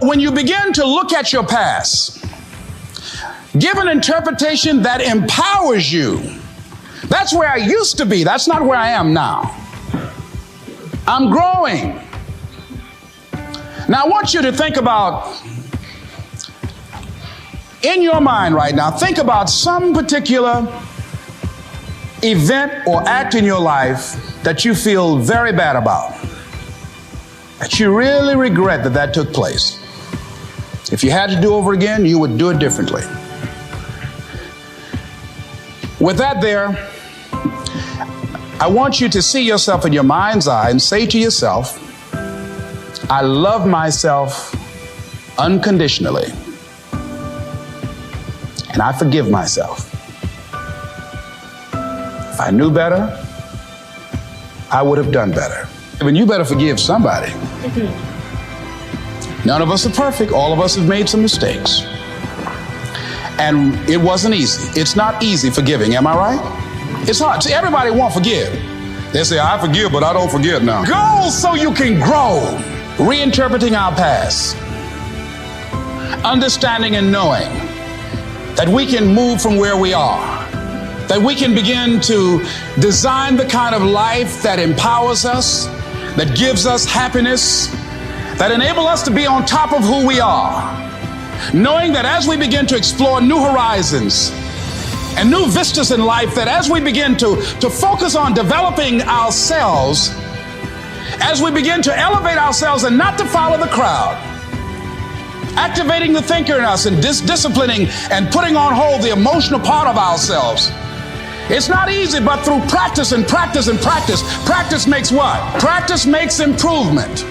When you begin to look at your past, give an interpretation that empowers you. That's where I used to be. That's not where I am now. I'm growing. Now I want you to think about, in your mind right now, think about some particular event or act in your life that you feel very bad about, that you really regret that took place. If you had to do over again, you would do it differently. With that there, I want you to see yourself in your mind's eye and say to yourself, I love myself unconditionally, and I forgive myself. If I knew better, I would have done better. I mean, you better forgive somebody. None of us are perfect. All of us have made some mistakes. And it wasn't easy. It's not easy forgiving, am I right? It's hard. See, everybody won't forgive. They say, I forgive, but I don't forget now. Go so you can grow. Reinterpreting our past. Understanding and knowing that we can move from where we are. That we can begin to design the kind of life that empowers us, that gives us happiness, that enable us to be on top of who we are. Knowing that as we begin to explore new horizons and new vistas in life, that as we begin to focus on developing ourselves, as we begin to elevate ourselves and not to follow the crowd, activating the thinker in us and disciplining and putting on hold the emotional part of ourselves. It's not easy, but through practice and practice and practice. Practice makes what? Practice makes improvement.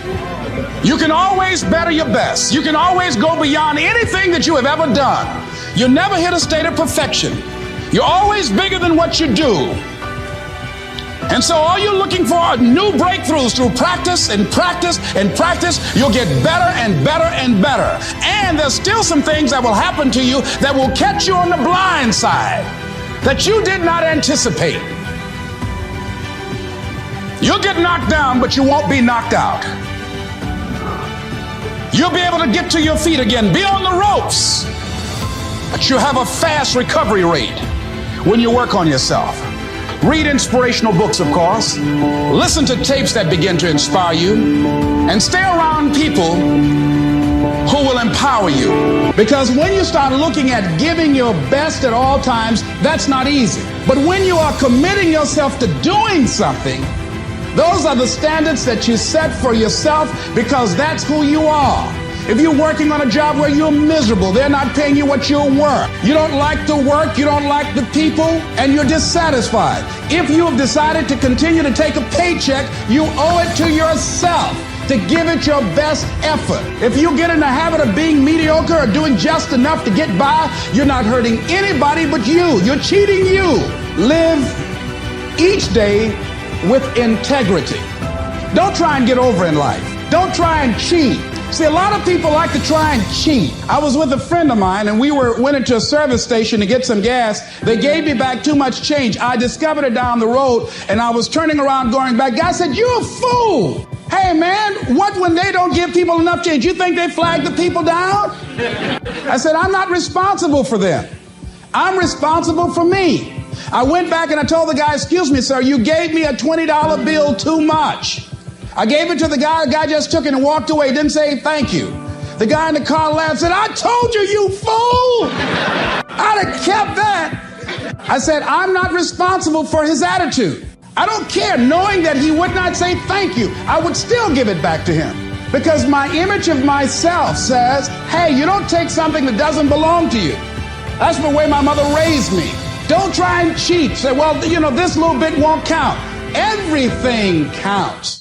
You can always better your best. You can always go beyond anything that you have ever done. You never hit a state of perfection. You're always bigger than what you do. And so all you're looking for are new breakthroughs through practice and practice and practice. You'll get better and better and better. And there's still some things that will happen to you that will catch you on the blind side that you did not anticipate. You'll get knocked down, but you won't be knocked out. You'll be able to get to your feet again, be on the ropes, but you'll have a fast recovery rate when you work on yourself. Read inspirational books, of course. Listen to tapes that begin to inspire you, and stay around people who will empower you. Because when you start looking at giving your best at all times, that's not easy. But when you are committing yourself to doing something, those are the standards that you set for yourself, because that's who you are. If you're working on a job where you're miserable, they're not paying you what you're worth, you don't like the work, you don't like the people, and you're dissatisfied. If you have decided to continue to take a paycheck, you owe it to yourself to give it your best effort. If you get in the habit of being mediocre or doing just enough to get by, you're not hurting anybody but you. You're cheating you. Live each day with integrity. Don't try and get over in life. Don't try and cheat. See, a lot of people like to try and cheat. I was with a friend of mine, and we went into a service station to get some gas. They gave me back too much change. I discovered it down the road, and I was turning around going back. Guy said, "You're a fool." Hey, man, what when they don't give people enough change? You think they flag the people down? I said, I'm not responsible for them. I'm responsible for me. I went back and I told the guy, "Excuse me, sir, you gave me a $20 bill too much." I gave it to the guy just took it and walked away, didn't say thank you. The guy in the car laughed and said, "I told you, you fool." I'd have kept that. I said, I'm not responsible for his attitude. I don't care, knowing that he would not say thank you. I would still give it back to him, because my image of myself says, hey, you don't take something that doesn't belong to you. That's the way my mother raised me. Don't try and cheat. Say, well, this little bit won't count. Everything counts.